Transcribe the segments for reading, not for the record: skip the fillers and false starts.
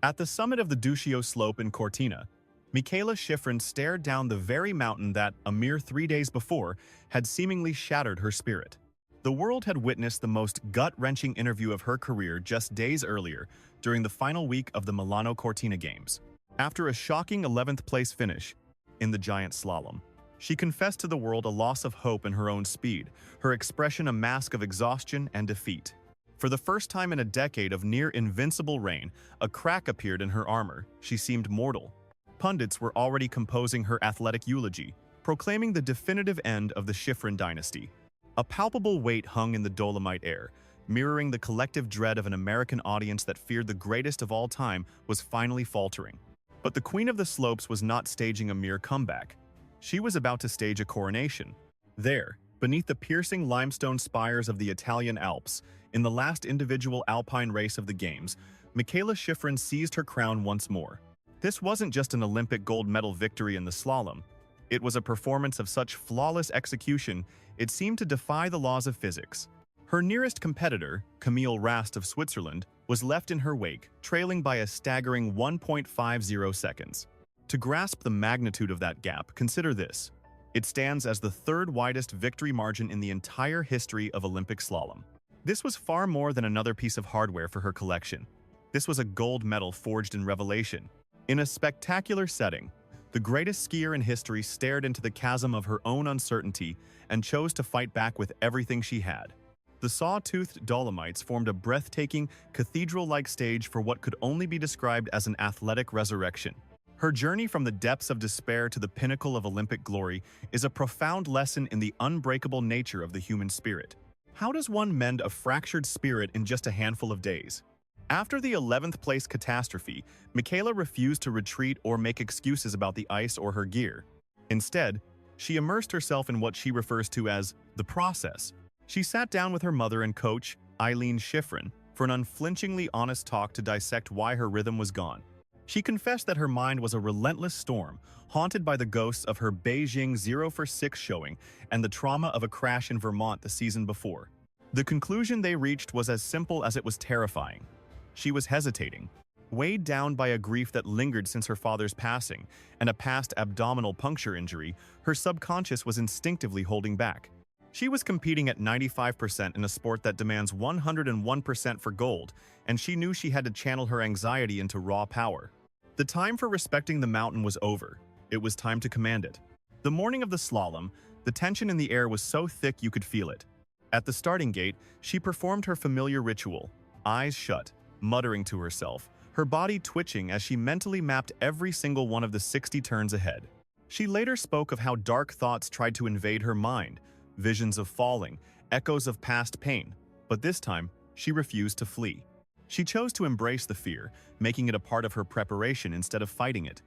At the summit of the Duccio slope in Cortina, Mikaela Shiffrin stared down the very mountain that, a mere 3 days before, had seemingly shattered her spirit. The world had witnessed the most gut-wrenching interview of her career just days earlier during the final week of the Milano Cortina Games. After a shocking 11th place finish in the giant slalom, she confessed to the world a loss of hope in her own speed, her expression a mask of exhaustion and defeat. For the first time in a decade of near-invincible reign, a crack appeared in her armor. She seemed mortal. Pundits were already composing her athletic eulogy, proclaiming the definitive end of the Shiffrin dynasty. A palpable weight hung in the Dolomite air, mirroring the collective dread of an American audience that feared the greatest of all time was finally faltering. But the Queen of the Slopes was not staging a mere comeback. She was about to stage a coronation. There, beneath the piercing limestone spires of the Italian Alps, in the last individual alpine race of the Games, Mikaela Shiffrin seized her crown once more. This wasn't just an Olympic gold medal victory in the slalom. It was a performance of such flawless execution, it seemed to defy the laws of physics. Her nearest competitor, Camille Rast of Switzerland, was left in her wake, trailing by a staggering 1.50 seconds. To grasp the magnitude of that gap, consider this. It stands as the third widest victory margin in the entire history of Olympic slalom. This was far more than another piece of hardware for her collection. This was a gold medal forged in revelation. In a spectacular setting, the greatest skier in history stared into the chasm of her own uncertainty and chose to fight back with everything she had. The saw-toothed Dolomites formed a breathtaking, cathedral-like stage for what could only be described as an athletic resurrection. Her journey from the depths of despair to the pinnacle of Olympic glory is a profound lesson in the unbreakable nature of the human spirit. How does one mend a fractured spirit in just a handful of days? After the 11th place catastrophe, Mikaela refused to retreat or make excuses about the ice or her gear. Instead, she immersed herself in what she refers to as the process. She sat down with her mother and coach, Ilia Shiffrin, for an unflinchingly honest talk to dissect why her rhythm was gone. She confessed that her mind was a relentless storm, haunted by the ghosts of her Beijing 0 for 6 showing and the trauma of a crash in Vermont the season before. The conclusion they reached was as simple as it was terrifying. She was hesitating, weighed down by a grief that lingered since her father's passing and a past abdominal puncture injury. Her subconscious was instinctively holding back. She was competing at 95% in a sport that demands 101% for gold, and she knew she had to channel her anxiety into raw power. The time for respecting the mountain was over. It was time to command it. The morning of the slalom, the tension in the air was so thick you could feel it. At the starting gate, she performed her familiar ritual, eyes shut, muttering to herself, her body twitching as she mentally mapped every single one of the 60 turns ahead. She later spoke of how dark thoughts tried to invade her mind, visions of falling, echoes of past pain, but this time, she refused to flee. She chose to embrace the fear, making it a part of her preparation instead of fighting it.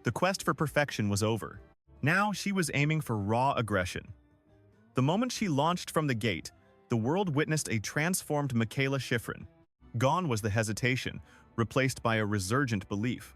The quest for perfection was over. Now she was aiming for raw aggression. The moment she launched from the gate, the world witnessed a transformed Mikaela Shiffrin. Gone was the hesitation, replaced by a resurgent belief.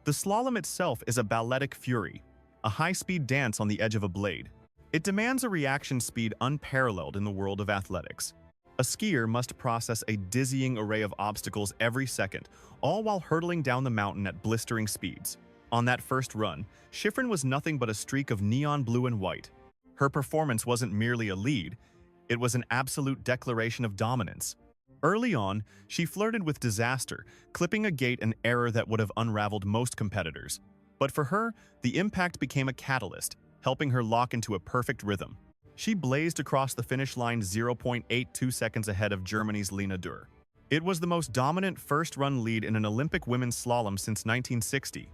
The slalom itself is a balletic fury, a high-speed dance on the edge of a blade. It demands a reaction speed unparalleled in the world of athletics. A skier must process a dizzying array of obstacles every second, all while hurtling down the mountain at blistering speeds. On that first run, Shiffrin was nothing but a streak of neon blue and white. Her performance wasn't merely a lead, it was an absolute declaration of dominance. Early on, she flirted with disaster, clipping a gate an error that would have unraveled most competitors. But for her, the impact became a catalyst, helping her lock into a perfect rhythm. She blazed across the finish line 0.82 seconds ahead of Germany's Lena Dürr. It was the most dominant first-run lead in an Olympic women's slalom since 1960.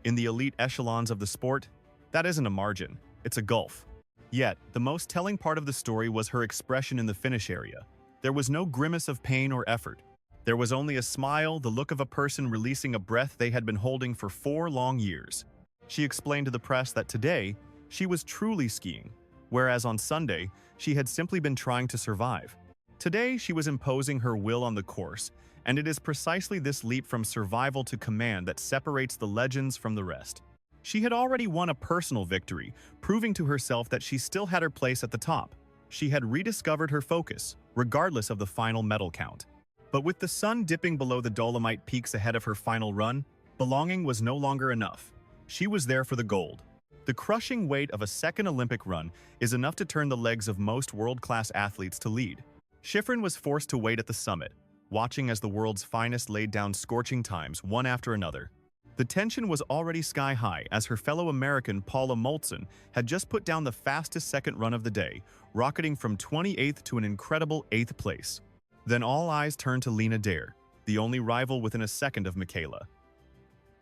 In the elite echelons of the sport, that isn't a margin, it's a gulf. Yet, the most telling part of the story was her expression in the finish area. There was no grimace of pain or effort. There was only a smile, the look of a person releasing a breath they had been holding for 4 long years. She explained to the press that today, she was truly skiing, whereas on Sunday, she had simply been trying to survive. Today, she was imposing her will on the course, and it is precisely this leap from survival to command that separates the legends from the rest. She had already won a personal victory, proving to herself that she still had her place at the top. She had rediscovered her focus, regardless of the final medal count. But with the sun dipping below the Dolomite peaks ahead of her final run, belonging was no longer enough. She was there for the gold. The crushing weight of a second Olympic run is enough to turn the legs of most world-class athletes to lead. Shiffrin was forced to wait at the summit, watching as the world's finest laid down scorching times one after another. The tension was already sky-high as her fellow American Paula Moltzen had just put down the fastest second run of the day, rocketing from 28th to an incredible 8th place. Then all eyes turned to Lena Dare, the only rival within a second of Mikaela.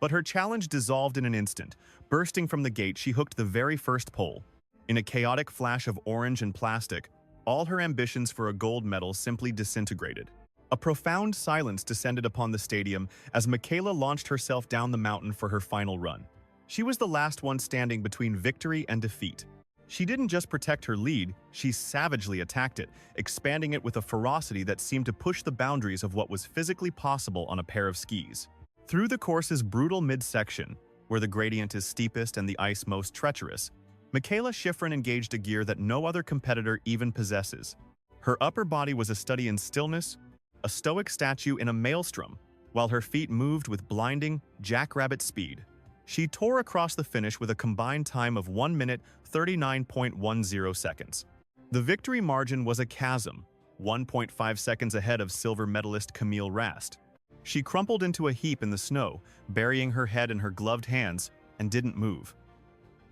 But her challenge dissolved in an instant. Bursting from the gate, she hooked the very first pole. In a chaotic flash of orange and plastic, all her ambitions for a gold medal simply disintegrated. A profound silence descended upon the stadium as Mikaela launched herself down the mountain for her final run. She was the last one standing between victory and defeat. She didn't just protect her lead, she savagely attacked it, expanding it with a ferocity that seemed to push the boundaries of what was physically possible on a pair of skis. Through the course's brutal midsection, where the gradient is steepest and the ice most treacherous, Mikaela Shiffrin engaged a gear that no other competitor even possesses. Her upper body was a study in stillness, a stoic statue in a maelstrom, while her feet moved with blinding, jackrabbit speed. She tore across the finish with a combined time of 1 minute 39.10 seconds. The victory margin was a chasm, 1.5 seconds ahead of silver medalist Camille Rast. She crumpled into a heap in the snow, burying her head in her gloved hands, and didn't move.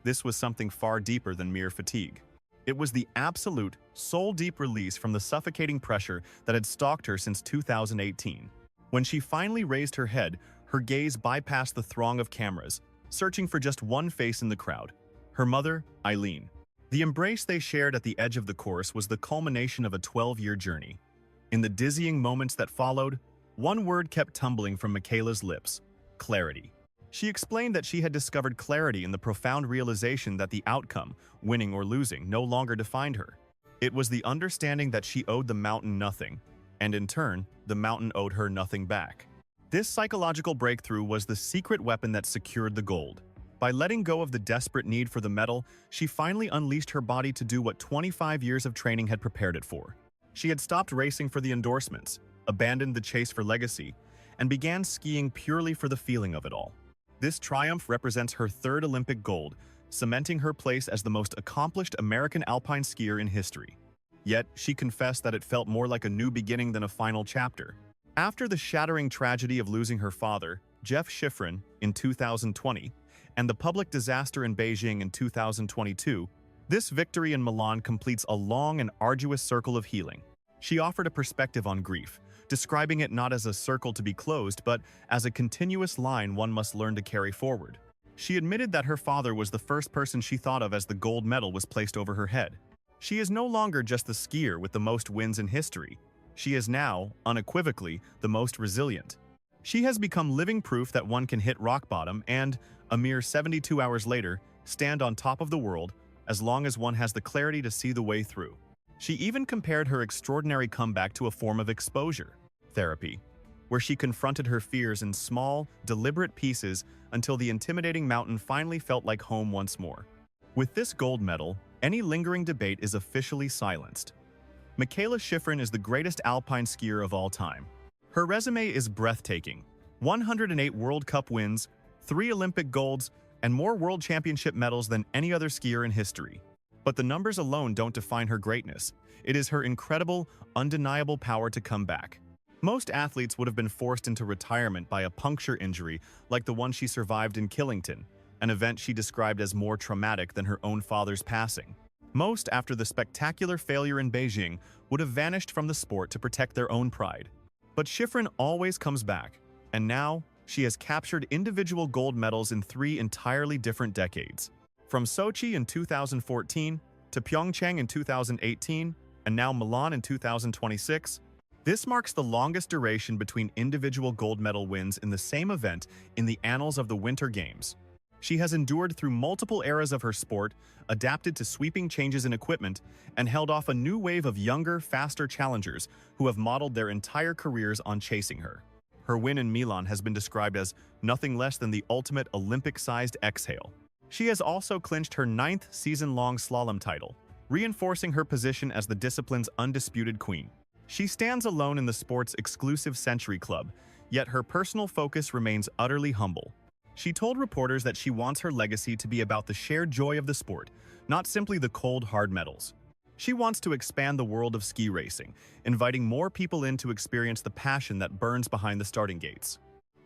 This was something far deeper than mere fatigue. It was the absolute, soul-deep release from the suffocating pressure that had stalked her since 2018. When she finally raised her head, her gaze bypassed the throng of cameras, searching for just one face in the crowd: her mother, Eileen. The embrace they shared at the edge of the course was the culmination of a 12-year journey. In the dizzying moments that followed, one word kept tumbling from Mikaela's lips: clarity. She explained that she had discovered clarity in the profound realization that the outcome, winning or losing, no longer defined her. It was the understanding that she owed the mountain nothing, and in turn, the mountain owed her nothing back. This psychological breakthrough was the secret weapon that secured the gold. By letting go of the desperate need for the medal, she finally unleashed her body to do what 25 years of training had prepared it for. She had stopped racing for the endorsements, abandoned the chase for legacy, and began skiing purely for the feeling of it all. This triumph represents her third Olympic gold, cementing her place as the most accomplished American alpine skier in history. Yet, she confessed that it felt more like a new beginning than a final chapter. After the shattering tragedy of losing her father, Jeff Shiffrin, in 2020, and the public disaster in Beijing in 2022, this victory in Milan completes a long and arduous circle of healing. She offered a perspective on grief, describing it not as a circle to be closed, but as a continuous line one must learn to carry forward. She admitted that her father was the first person she thought of as the gold medal was placed over her head. She is no longer just the skier with the most wins in history. She is now, unequivocally, the most resilient. She has become living proof that one can hit rock bottom and, a mere 72 hours later, stand on top of the world, as long as one has the clarity to see the way through. She even compared her extraordinary comeback to a form of exposure therapy, where she confronted her fears in small, deliberate pieces until the intimidating mountain finally felt like home once more. With this gold medal, any lingering debate is officially silenced. Mikaela Shiffrin is the greatest alpine skier of all time. Her resume is breathtaking: 108 World Cup wins, 3 Olympic golds, and more World Championship medals than any other skier in history. But the numbers alone don't define her greatness. It is her incredible, undeniable power to come back. Most athletes would have been forced into retirement by a puncture injury like the one she survived in Killington, an event she described as more traumatic than her own father's passing. Most, after the spectacular failure in Beijing, would have vanished from the sport to protect their own pride. But Shiffrin always comes back, and now she has captured individual gold medals in 3 entirely different decades. From Sochi in 2014 to Pyeongchang in 2018, and now Milan in 2026, this marks the longest duration between individual gold medal wins in the same event in the annals of the Winter Games. She has endured through multiple eras of her sport, adapted to sweeping changes in equipment, and held off a new wave of younger, faster challengers who have modeled their entire careers on chasing her. Her win in Milan has been described as nothing less than the ultimate Olympic-sized exhale. She has also clinched her 9th season-long slalom title, reinforcing her position as the discipline's undisputed queen. She stands alone in the sport's exclusive Century Club, yet her personal focus remains utterly humble. She told reporters that she wants her legacy to be about the shared joy of the sport, not simply the cold, hard medals. She wants to expand the world of ski racing, inviting more people in to experience the passion that burns behind the starting gates.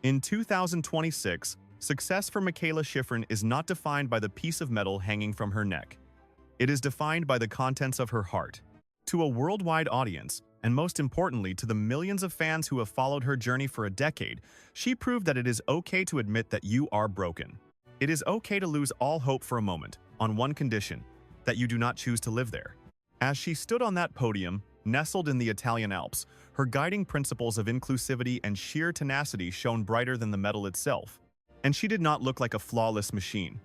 In 2026, success for Mikaela Shiffrin is not defined by the piece of metal hanging from her neck. It is defined by the contents of her heart. To a worldwide audience, and most importantly to the millions of fans who have followed her journey for a decade, she proved that it is okay to admit that you are broken. It is okay to lose all hope for a moment, on one condition, that you do not choose to live there. As she stood on that podium, nestled in the Italian Alps, her guiding principles of inclusivity and sheer tenacity shone brighter than the medal itself. And she did not look like a flawless machine.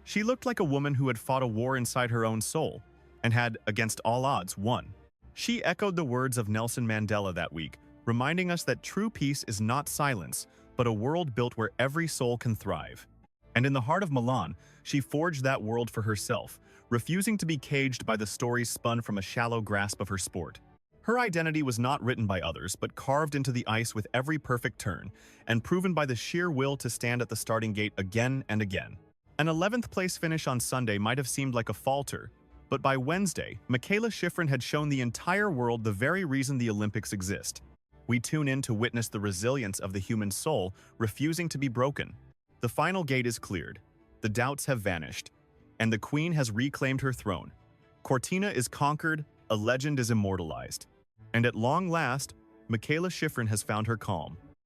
She looked like a woman who had fought a war inside her own soul, and had, against all odds, won. She echoed the words of Nelson Mandela that week, reminding us that true peace is not silence, but a world built where every soul can thrive. And in the heart of Milan, she forged that world for herself, refusing to be caged by the stories spun from a shallow grasp of her sport. Her identity was not written by others, but carved into the ice with every perfect turn, and proven by the sheer will to stand at the starting gate again and again. An 11th place finish on Sunday might have seemed like a falter, but by Wednesday, Mikaela Shiffrin had shown the entire world the very reason the Olympics exist. We tune in to witness the resilience of the human soul, refusing to be broken. The final gate is cleared, the doubts have vanished, and the Queen has reclaimed her throne. Cortina is conquered, a legend is immortalized. And at long last, Mikaela Shiffrin has found her calm.